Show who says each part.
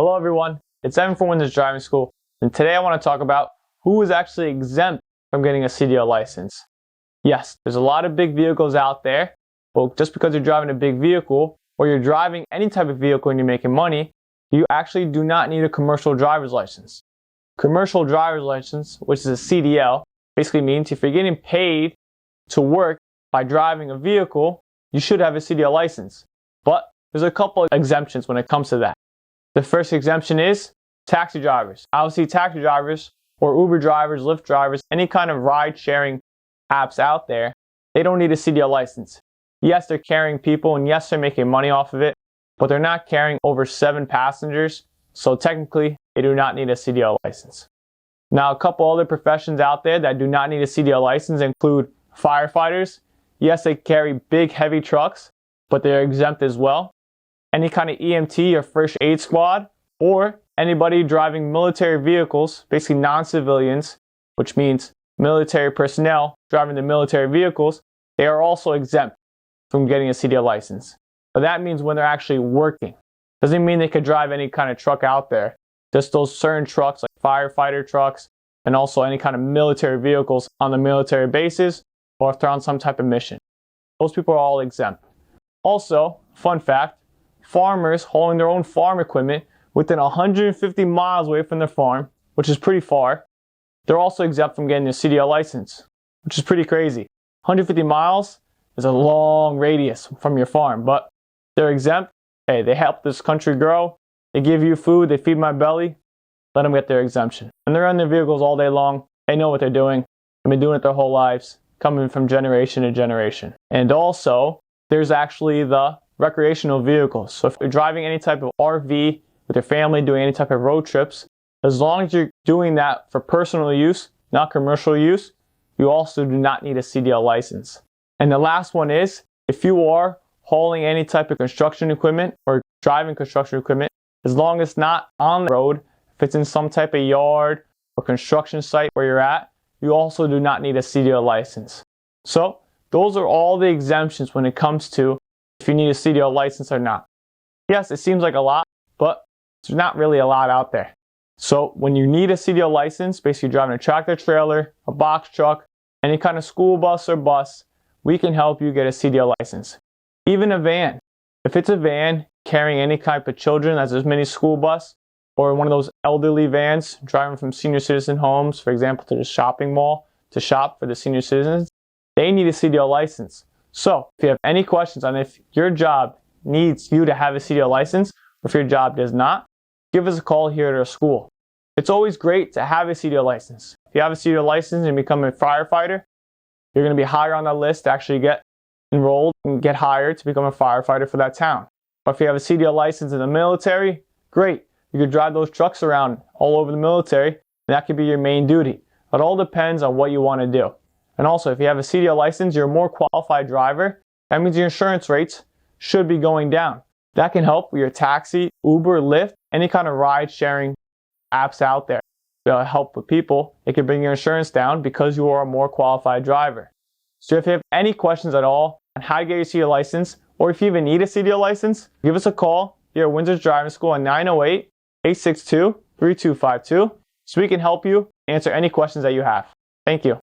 Speaker 1: Hello everyone, it's Evan from Winsor Driving School, and today I want to talk about who is actually exempt from getting a CDL license. Yes, there's a lot of big vehicles out there, but just because you're driving a big vehicle, or you're driving any type of vehicle and you're making money, you actually do not need a commercial driver's license. Commercial driver's license, which is a CDL, basically means if you're getting paid to work by driving a vehicle, you should have a CDL license. But there's a couple of exemptions when it comes to that. The first exemption is taxi drivers. Obviously, taxi drivers or Uber drivers, Lyft drivers, any kind of ride-sharing apps out there, they don't need a CDL license. Yes, they're carrying people, and yes, they're making money off of it, but they're not carrying over 7 passengers, so technically, they do not need a CDL license. Now, a couple other professions out there that do not need a CDL license include firefighters. Yes, they carry big, heavy trucks, but they're exempt as well. Any kind of EMT or first aid squad, or anybody driving military vehicles, basically non-civilians, which means military personnel driving the military vehicles, they are also exempt from getting a CDL license. But that means when they're actually working. Doesn't mean they could drive any kind of truck out there. Just those certain trucks like firefighter trucks and also any kind of military vehicles on the military bases or if they're on some type of mission. Those people are all exempt. Also, fun fact, farmers hauling their own farm equipment within 150 miles away from their farm, which is pretty far, they're also exempt from getting a CDL license, which is pretty crazy. 150 miles is a long radius from your farm, but they're exempt. Hey, they help this country grow. They give you food. They feed my belly. Let them get their exemption. And they're on their vehicles all day long. They know what they're doing. They've been doing it their whole lives, coming from generation to generation. And also, there's actually the recreational vehicles. So if you're driving any type of RV with your family, doing any type of road trips, as long as you're doing that for personal use, not commercial use, you also do not need a CDL license. And the last one is, if you are hauling any type of construction equipment or driving construction equipment, as long as it's not on the road, if it's in some type of yard or construction site where you're at, you also do not need a CDL license. So those are all the exemptions when it comes to if you need a CDL license or not. Yes, it seems like a lot, but there's not really a lot out there. So when you need a CDL license, basically driving a tractor trailer, a box truck, any kind of school bus or bus, we can help you get a CDL license. Even a van. If it's a van carrying any type of children, as a mini school bus, or one of those elderly vans driving from senior citizen homes, for example, to the shopping mall to shop for the senior citizens, they need a CDL license. So if you have any questions on if your job needs you to have a CDL license, or if your job does not, give us a call here at our school. It's always great to have a CDL license. If you have a CDL license and become a firefighter, you're going to be higher on the list to actually get enrolled and get hired to become a firefighter for that town. But if you have a CDL license in the military, great. You could drive those trucks around all over the military, and that could be your main duty. It all depends on what you want to do. And also, if you have a CDL license, you're a more qualified driver. That means your insurance rates should be going down. That can help with your taxi, Uber, Lyft, any kind of ride-sharing apps out there. It'll help with people. It can bring your insurance down because you are a more qualified driver. So if you have any questions at all on how to get your CDL license, or if you even need a CDL license, give us a call here at Winsor Driving School at 908-862-3252 so we can help you answer any questions that you have. Thank you.